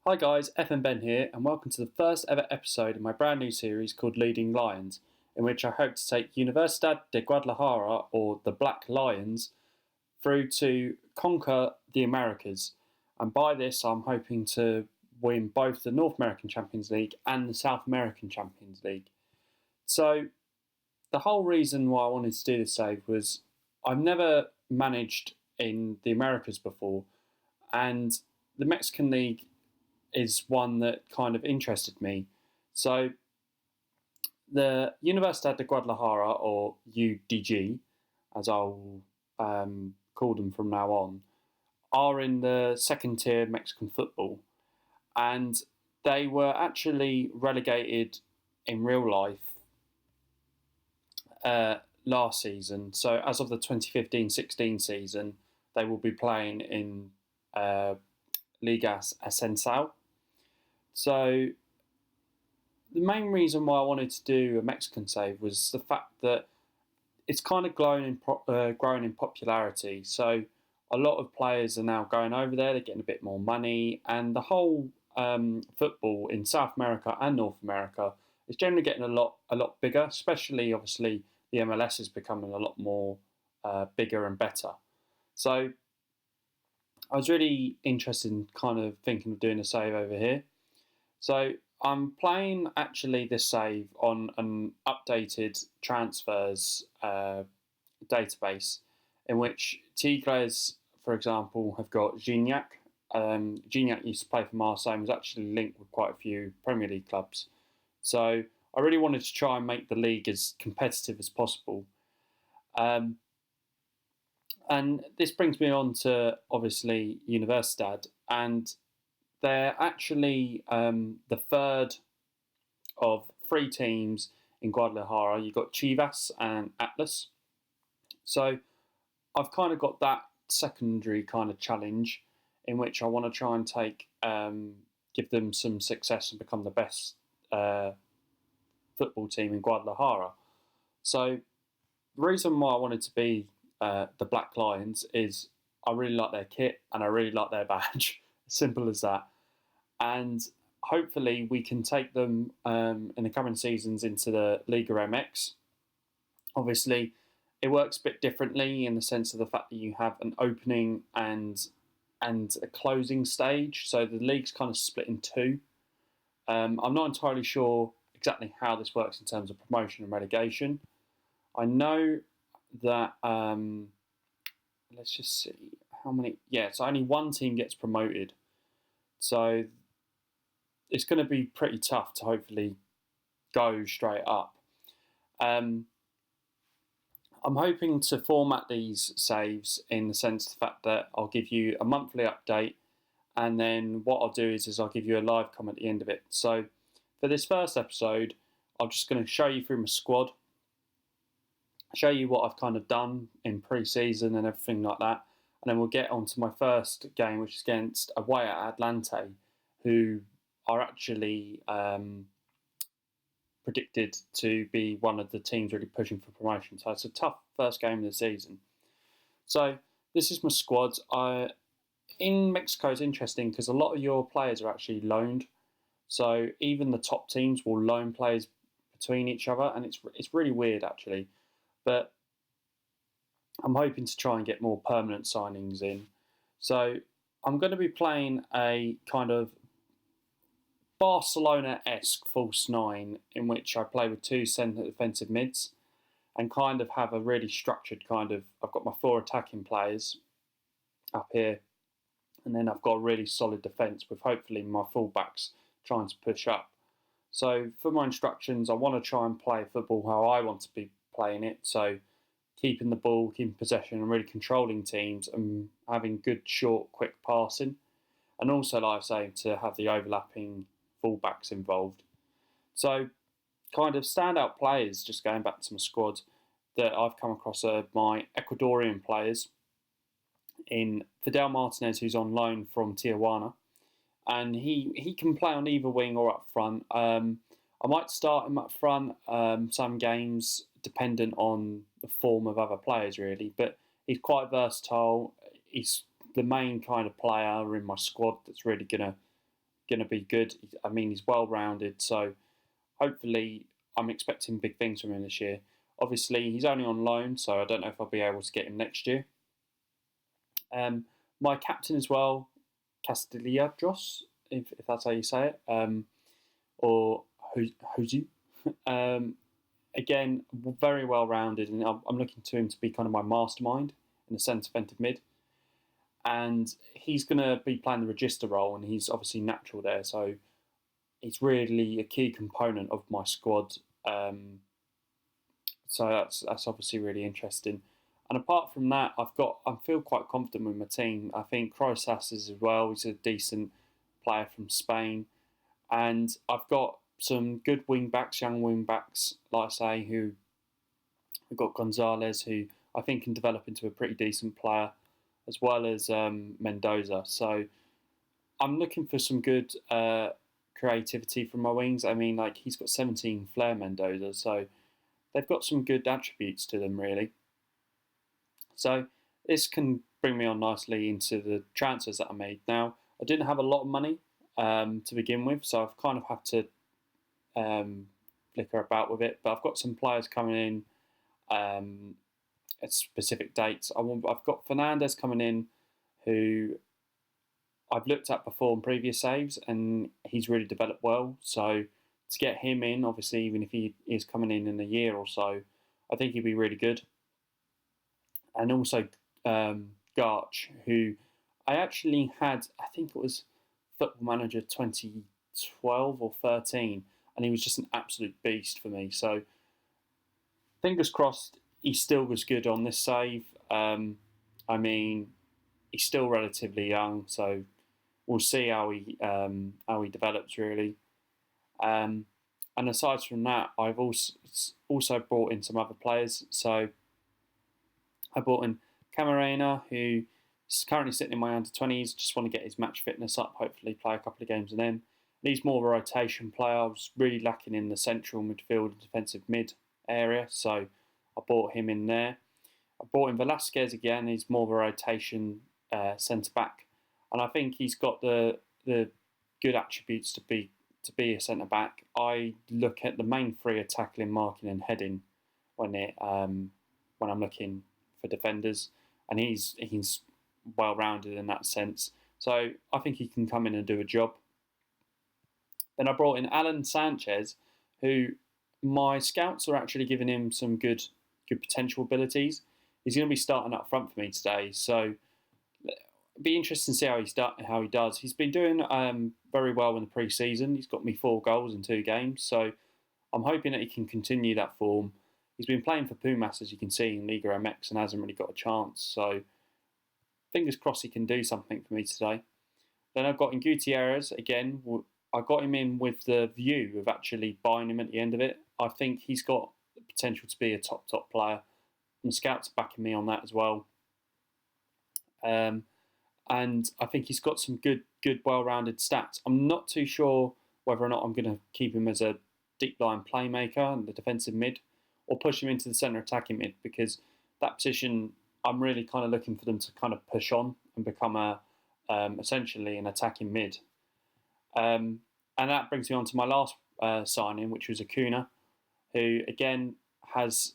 Hi guys, FMBen here, and welcome to the first ever episode of my brand new series called Leading Lions, in which I hope to take Universidad de Guadalajara, or the Black Lions, through to conquer the Americas. And by this, I'm hoping to win both the North American Champions League and the South American Champions League. So, the whole reason why I wanted to do this save was I've never managed in the Americas before, and the Mexican League is one that kind of interested me. So the Universidad de Guadalajara, or UDG, as I'll call them from now on, are in the second tier Mexican football. And they were actually relegated in real life last season. So as of the 2015-16 season, they will be playing in Ligas Ascensal. So the main reason why I wanted to do a Mexican save was the fact that it's kind of growing in popularity. So a lot of players are now going over there. They're getting a bit more money, and the whole football in South America and North America is generally getting a lot bigger. Especially, obviously, the MLS is becoming a lot more bigger and better. So I was really interested in kind of thinking of doing a save over here. So I'm playing actually this save on an updated transfers database, in which Tigres, for example, have got Gignac. Gignac used to play for Marseille and was actually linked with quite a few Premier League clubs. So I really wanted to try and make the league as competitive as possible. And this brings me on to, obviously, Universidad, and they're actually the third of three teams in Guadalajara. You've got Chivas and Atlas. So I've kind of got that secondary kind of challenge in which I want to try and give them some success and become the best football team in Guadalajara. So the reason why I wanted to be the Black Lions is I really like their kit and I really like their badge. Simple as that. And hopefully we can take them in the coming seasons into the Liga MX. Obviously, it works a bit differently in the sense of the fact that you have an opening and a closing stage. So the league's kind of split in two. I'm not entirely sure exactly how this works in terms of promotion and relegation. I know that, let's just see how many. Yeah, so only one team gets promoted. So it's going to be pretty tough to hopefully go straight up. I'm hoping to format these saves in the sense of the fact that I'll give you a monthly update, and then what I'll do is I'll give you a live comment at the end of it. So for this first episode, I'm just going to show you through my squad, show you what I've kind of done in pre-season and everything like that. And then we'll get on to my first game, which is against away at Atlante, who are actually predicted to be one of the teams really pushing for promotion. So it's a tough first game of the season. So this is my squad. In Mexico, it's interesting because a lot of your players are actually loaned. So even the top teams will loan players between each other, and it's really weird actually. But I'm hoping to try and get more permanent signings in. So I'm going to be playing a kind of Barcelona-esque false nine, in which I play with two centre defensive mids and kind of have a really structured kind of. I've got my four attacking players up here, and then I've got a really solid defence with hopefully my fullbacks trying to push up. So for my instructions, I want to try and play football how I want to be playing it. So keeping the ball, keeping possession, and really controlling teams and having good, short, quick passing. And also, like I say, to have the overlapping fullbacks involved. So kind of standout players, just going back to my squad, that I've come across are my Ecuadorian players in Fidel Martinez, who's on loan from Tijuana. And he can play on either wing or up front. I might start him up front some games, dependent on the form of other players, really. But he's quite versatile. He's the main kind of player in my squad that's really going to going to be good. I mean, he's well rounded, so hopefully I'm expecting big things from him this year. Obviously, he's only on loan, so I don't know if I'll be able to get him next year. My captain as well, Castellanos, if that's how you say it, or Huzu. Again, very well rounded, and I'm looking to him to be kind of my mastermind in the centre defensive mid. And he's going to be playing the register role, and he's obviously natural there, so he's really a key component of my squad. So that's obviously really interesting. And apart from that, I feel quite confident with my team. I think Crosas is as well. He's a decent player from Spain, and I've got some good wing backs, young wing backs, like I say, who we've got Gonzalez, who I think can develop into a pretty decent player, as well as Mendoza. So I'm looking for some good creativity from my wings. I mean, like, he's got 17 flair, Mendoza, so they've got some good attributes to them, really. So this can bring me on nicely into the transfers that I made. Now, I didn't have a lot of money to begin with, so I've kind of had to flicker about with it. But I've got some players coming in at specific dates. I've got Fernandez coming in, who I've looked at before in previous saves, and he's really developed well. So to get him in, obviously, even if he is coming in a year or so, I think he'd be really good. And also Garch, who I actually had, I think it was Football Manager 2012 or 13, and he was just an absolute beast for me. So fingers crossed he still was good on this save. I mean, he's still relatively young, so we'll see how he develops, really. And aside from that, I've also brought in some other players. So I brought in Camarena, who is currently sitting in my under-20s. Just want to get his match fitness up, hopefully play a couple of games with him. And he's more of a rotation player. I was really lacking in the central midfield and defensive mid area, so I brought him in there. I brought in Velasquez again. He's more of a rotation centre-back. And I think he's got the good attributes to be a centre-back. I look at the main three are tackling, marking and heading when I'm looking for defenders, and he's well rounded in that sense. So I think he can come in and do a job. Then I brought in Alan Sanchez, who my scouts are actually giving him some good potential abilities. He's going to be starting up front for me today, so it'll be interesting to see how he does. He's been doing very well in the pre-season. He's got me 4 goals in 2 games, so I'm hoping that he can continue that form. He's been playing for Pumas, as you can see, in Liga MX, and hasn't really got a chance. So fingers crossed he can do something for me today. Then I've got in Gutierrez again. I got him in with the view of actually buying him at the end of it. I think he's got the potential to be a top player. And the scouts are backing me on that as well. And I think he's got some good, well-rounded stats. I'm not too sure whether or not I'm going to keep him as a deep line playmaker in the defensive mid, or push him into the centre attacking mid, because that position, I'm really kind of looking for them to kind of push on and become essentially an attacking mid. And that brings me on to my last signing, which was Acuna, who again has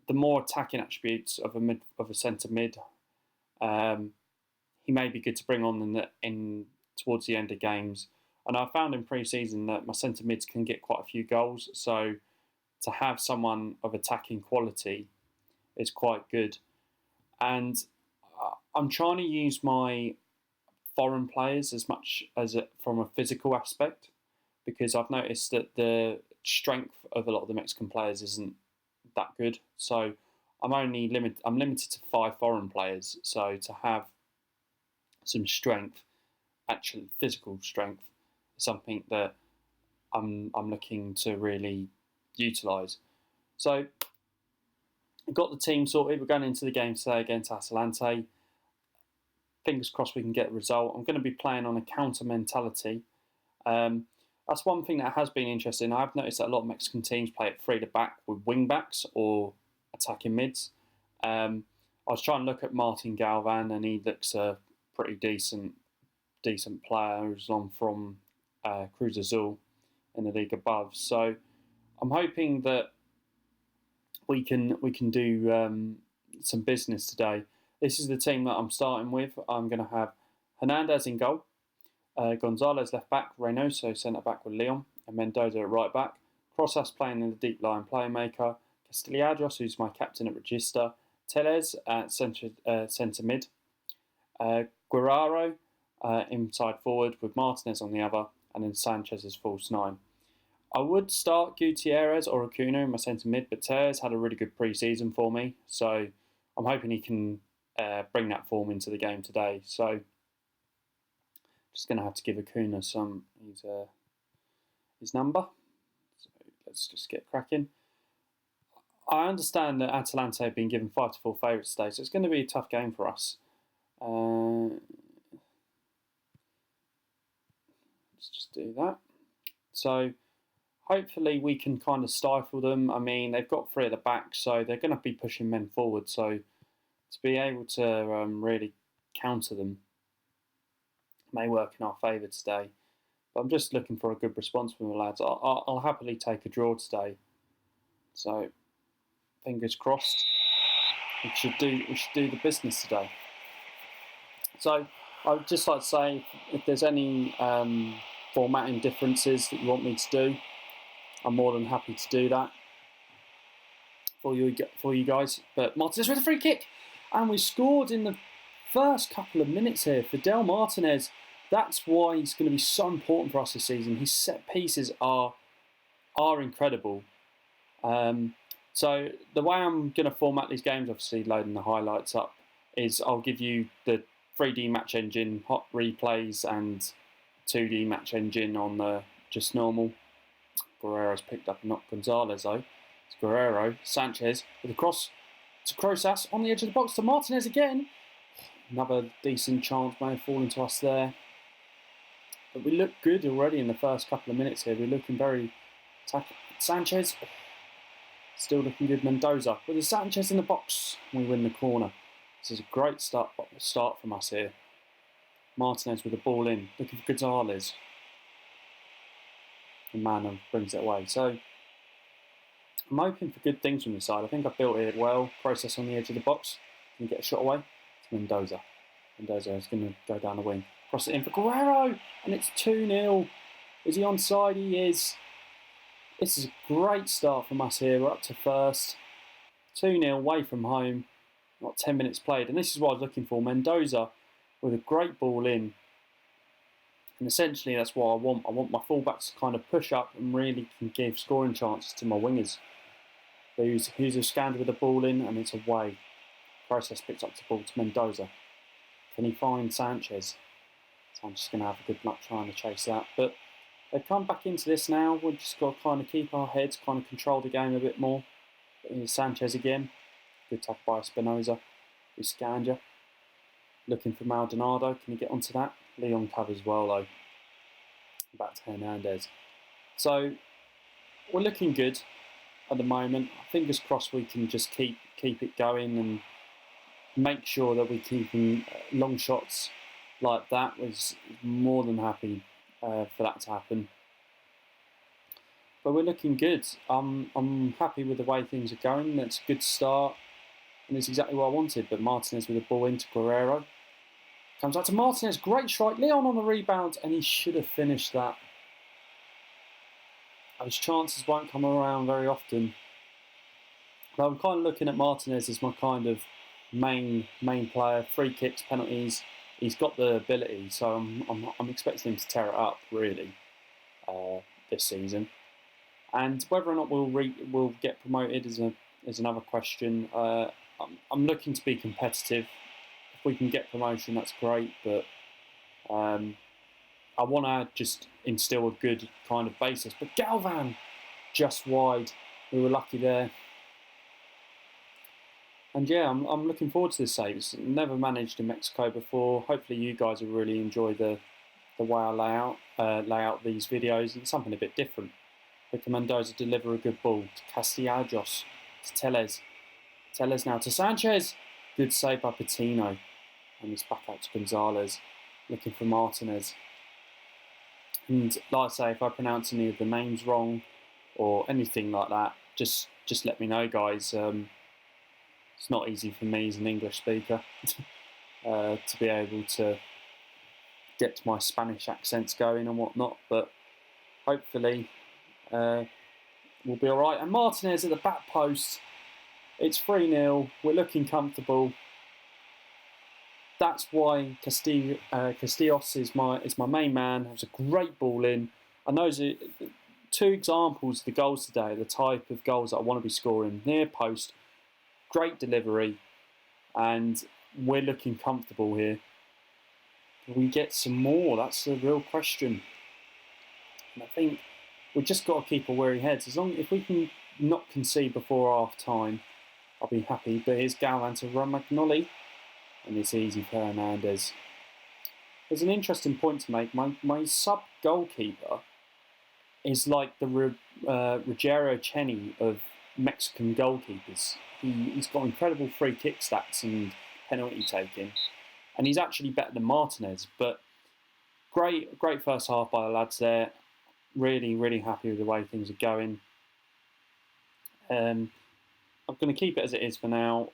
the more attacking attributes of a centre mid. He may be good to bring on in towards the end of games. And I found in pre-season that my centre mids can get quite a few goals, so to have someone of attacking quality is quite good. And I'm trying to use my foreign players as much as from a physical aspect, because I've noticed that the strength of a lot of the Mexican players isn't that good. So I'm limited to 5 foreign players. So to have some strength, actual physical strength, is something that I'm looking to really utilise. So I've got the team sorted. We're going into the game today against Atalante. Fingers crossed we can get a result. I'm going to be playing on a counter mentality. That's one thing that has been interesting. I've noticed that a lot of Mexican teams play it 3 to back with wing backs or attacking mids. I was trying to look at Martin Galvan, and he looks a pretty decent player who's on from Cruz Azul in the league above. So I'm hoping that we can do some business today. This is the team that I'm starting with. I'm going to have Hernandez in goal, Gonzalez left back, Reynoso centre back with Leon, and Mendoza at right back. Rosas playing in the deep line playmaker, Castellanos, who's my captain at register, Tellez at centre mid, Guerrero inside forward with Martinez on the other, and then Sanchez as false 9. I would start Gutierrez or Acuna in my centre mid, but Tellez had a really good pre-season for me, so I'm hoping he can bring that form into the game today. So just going to have to give Acuna his number. So let's just get cracking. I understand that Atalanta have been given 5-4 favourites today, so it's going to be a tough game for us. Let's just do that. So hopefully we can kind of stifle them. I mean, they've got 3 at the back, so they're going to be pushing men forward. So to be able to really counter them may work in our favour today. But I'm just looking for a good response from the lads. I'll happily take a draw today. So fingers crossed. We should do the business today. So I would just like to say, if there's any formatting differences that you want me to do, I'm more than happy to do that for you guys. But Martinez with a free kick, and we scored in the first couple of minutes here. Fidel Martinez. That's why he's going to be so important for us this season. His set pieces are incredible. So the way I'm going to format these games, obviously loading the highlights up, is I'll give you the 3D match engine, hot replays, and 2D match engine on the just normal. Guerrero's picked up, not Gonzalez though. It's Guerrero, Sanchez with a cross to Rosas on the edge of the box to Martinez again. Another decent chance may have fallen to us there. But we look good already in the first couple of minutes here. We're looking very attacking. Sanchez, still looking good. Mendoza with a Sanchez in the box. We win the corner. This is a great start from us here. Martinez with the ball in, looking for Gonzalez. The man brings it away. So I'm hoping for good things from this side. I think I've built it well. Process on the edge of the box. Can get a shot away? It's Mendoza. Mendoza is going to go down the wing. Cross it in for Guerrero, and it's 2-0. Is he onside? He is. This is a great start from us here. We're up to first. 2-0 away from home. Not 10 minutes played. And this is what I was looking for. Mendoza with a great ball in. And essentially that's what I want. I want my fullbacks to kind of push up and really can give scoring chances to my wingers. Who's a scander with the ball in, and it's away. Process picks up the ball to Mendoza. Can he find Sanchez? So I'm just going to have a good luck trying to chase that. But they've come back into this now. We've just got to kind of keep our heads, kind of control the game a bit more. Here's Sanchez again. Good tackle by Espinoza. Here's Scanja. Looking for Maldonado. Can he get onto that? Leon covers well though. Back to Hernandez. So we're looking good at the moment. Fingers crossed we can just keep it going and make sure that we're keeping long shots like that. Was more than happy for that to happen. But we're looking good. I'm happy with the way things are going. That's a good start. And it's exactly what I wanted. But Martinez with the ball into Guerrero. Comes out to Martinez. Great strike. Leon on the rebound. And he should have finished that. Those chances won't come around very often. But I'm kind of looking at Martinez as my kind of main player. Free kicks, penalties. He's got the ability. So I'm expecting him to tear it up, really, this season. And whether or not we'll get promoted is another question. I'm looking to be competitive. If we can get promotion, that's great. But I want to just instill a good kind of basis. But Galvan, just wide. We were lucky there. And yeah, I'm looking forward to this save. It's never managed in Mexico before. Hopefully you guys will really enjoy the way I lay out these videos. It's something a bit different. But Mendoza deliver a good ball to Castellanos, to Tellez. Tellez now to Sanchez. Good save by Patino. And it's back out to Gonzalez. Looking for Martinez. And like I say, if I pronounce any of the names wrong or anything like that, just let me know, guys. It's not easy for me as an English speaker to be able to get my Spanish accents going and whatnot, but hopefully we'll be all right. And Martinez at the back post. It's 3-0. We're looking comfortable. That's why Castillos is my main man. It was a great ball in. And those are two examples of the goals today, the type of goals that I want to be scoring. Near post, great delivery, and we're looking comfortable here. Will we get some more? That's the real question. And I think we've just got to keep a wary heads. If we can not concede before half time, I'll be happy. But here's Galvan to Romagnoli, and it's easy for Hernandez. There's an interesting point to make. My sub goalkeeper is like the Rogero Ceni of Mexican goalkeepers. He's got incredible free kick stats and penalty taking, and he's actually better than Martinez. But great first half by the lads there. Really happy with the way things are going. I'm going to keep it as it is for now.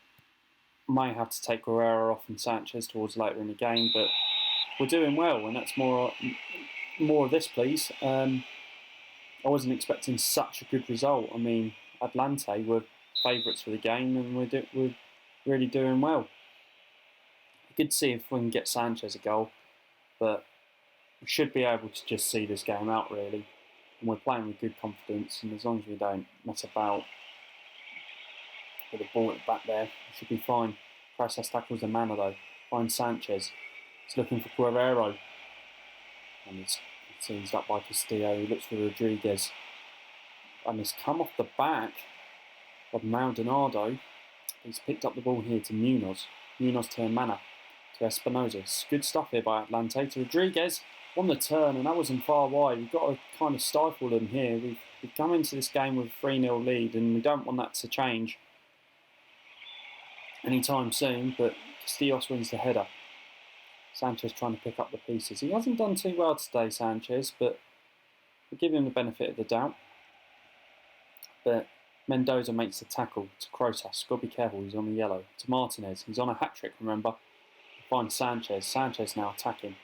May have to take Guerrero off and Sanchez towards later in the game, but we're doing well, and that's more of this, please. I wasn't expecting such a good result. I mean, Atlante were favourites for the game, and we're really doing well. Good to see if we can get Sanchez a goal, but we should be able to just see this game out, really. And we're playing with good confidence, and as long as we don't mess about with the ball at the back there, we should be fine. Process tackles the manner though. Finds Sanchez. He's looking for Guerrero. And it's seized up by Castillo. He looks for Rodriguez. And it's come off the back of Maldonado. He's picked up the ball here to Munoz. Munoz to Mana. To Espinosa. Good stuff here by Atlante. To Rodriguez. On the turn, and that wasn't far wide. We've got to kind of stifle them here. We've come into this game with a 3-0 lead, and we don't want that to change anytime soon, but Castillos wins the header. Sanchez trying to pick up the pieces. He hasn't done too well today, Sanchez, but we'll give him the benefit of the doubt. But Mendoza makes the tackle to Crosas. Got to be careful, he's on the yellow. To Martinez, he's on a hat-trick, remember. Finds Sanchez. Sanchez now attacking.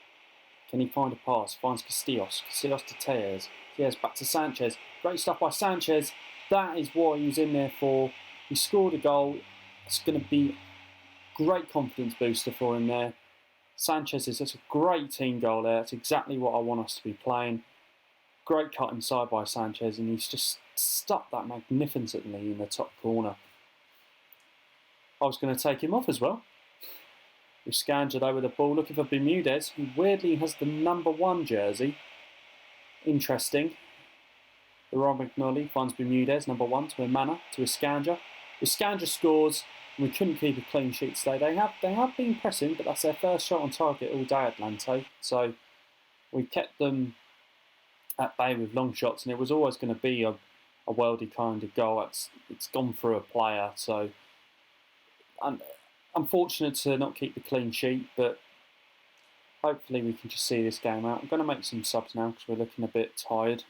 Can he find a pass? Finds Castillos. Castillos to Tejas. Tejas back to Sanchez. Great stuff by Sanchez. That is what he was in there for. He scored a goal. It's going to be a great confidence booster for him there. Sanchez is just a great team goal there. That's exactly what I want us to be playing. Great cut inside by Sanchez, and he's just stuck that magnificently in the top corner. I was going to take him off as well. With Scanja though with the ball, looking for Bermudez, who weirdly has the number 1 jersey. Interesting. The Romagnoli finds Bermudez, number 1, to Emana, to Scanja. Scanja scores, and we couldn't keep a clean sheet today. They have been pressing, but that's their first shot on target all day, Atlante. So we kept them at bay with long shots, and it was always going to be a worldy kind of goal. It's gone through a player, so I'm unfortunate to not keep the clean sheet, but hopefully we can just see this game out. I'm going to make some subs now because we're looking a bit tired.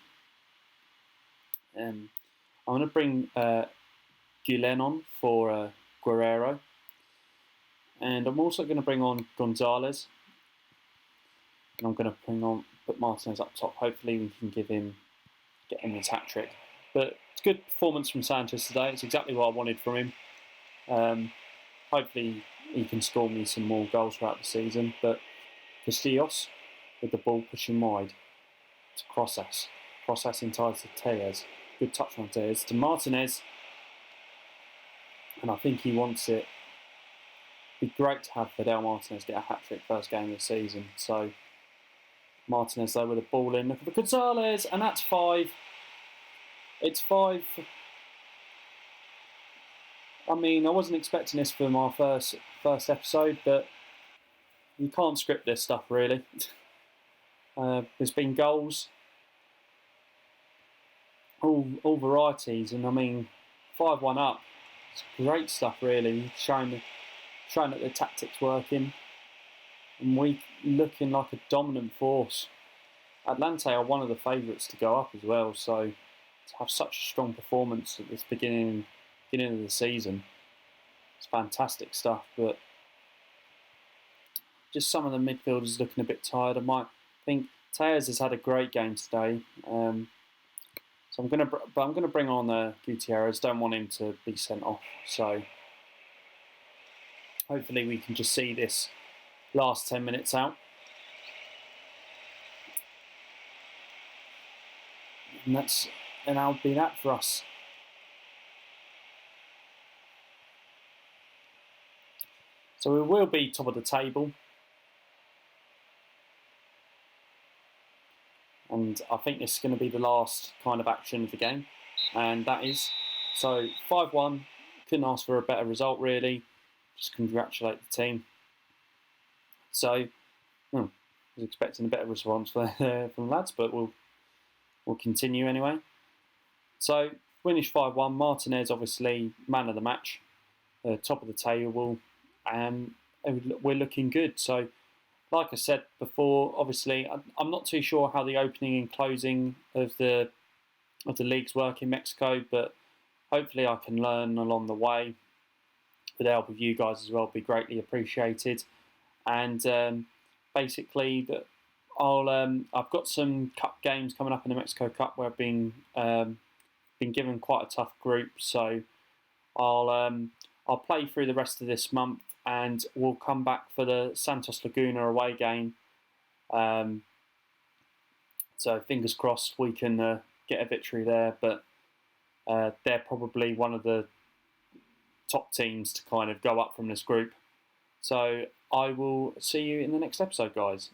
I'm going to bring Guillen on for Guerrero, and I'm also going to bring on Gonzalez, and I'm going to put Martinez up top. Hopefully we can get him his hat trick. But it's a good performance from Sanchez today. It's exactly what I wanted from him. Hopefully he can score me some more goals throughout the season. But Castillos with the ball pushing wide to Crosas. Crosas inside to Tejas. Good touch on Tejas. To Martinez. And I think he wants it. It'd be great to have Fidel Martinez get a hat-trick first game of the season. So Martinez though with the ball in. Looking for Gonzalez. And that's 5. It's 5. I mean, I wasn't expecting this for my first episode, but you can't script this stuff, really. There's been goals, all varieties, and I mean, 5-1 up. It's great stuff, really. Showing that the tactics working, and we looking like a dominant force. Atlante are one of the favourites to go up as well. So to have such a strong performance at this beginning of the season, it's fantastic stuff. But just some of the midfielders looking a bit tired. I think Tejas has had a great game today. So I'm gonna bring on Gutierrez. Don't want him to be sent off. So hopefully we can just see this last 10 minutes out. And that'll be that for us. So we will be top of the table. And I think this is going to be the last kind of action of the game. And that is, so 5-1. Couldn't ask for a better result, really. Just congratulate the team. So, I was expecting a better response from the lads, but we'll continue anyway. So, finished 5-1. Martinez, obviously, man of the match. Top of the table. We're looking good. So, like I said before, obviously, I'm not too sure how the opening and closing of the leagues work in Mexico, but hopefully I can learn along the way. With the help of you guys as well, be greatly appreciated. And basically, I've got some cup games coming up in the Mexico Cup where I've been given quite a tough group, so I'll play through the rest of this month, and we'll come back for the Santos Laguna away game. So fingers crossed we can get a victory there, but they're probably one of the top teams to kind of go up from this group. So I will see you in the next episode, guys.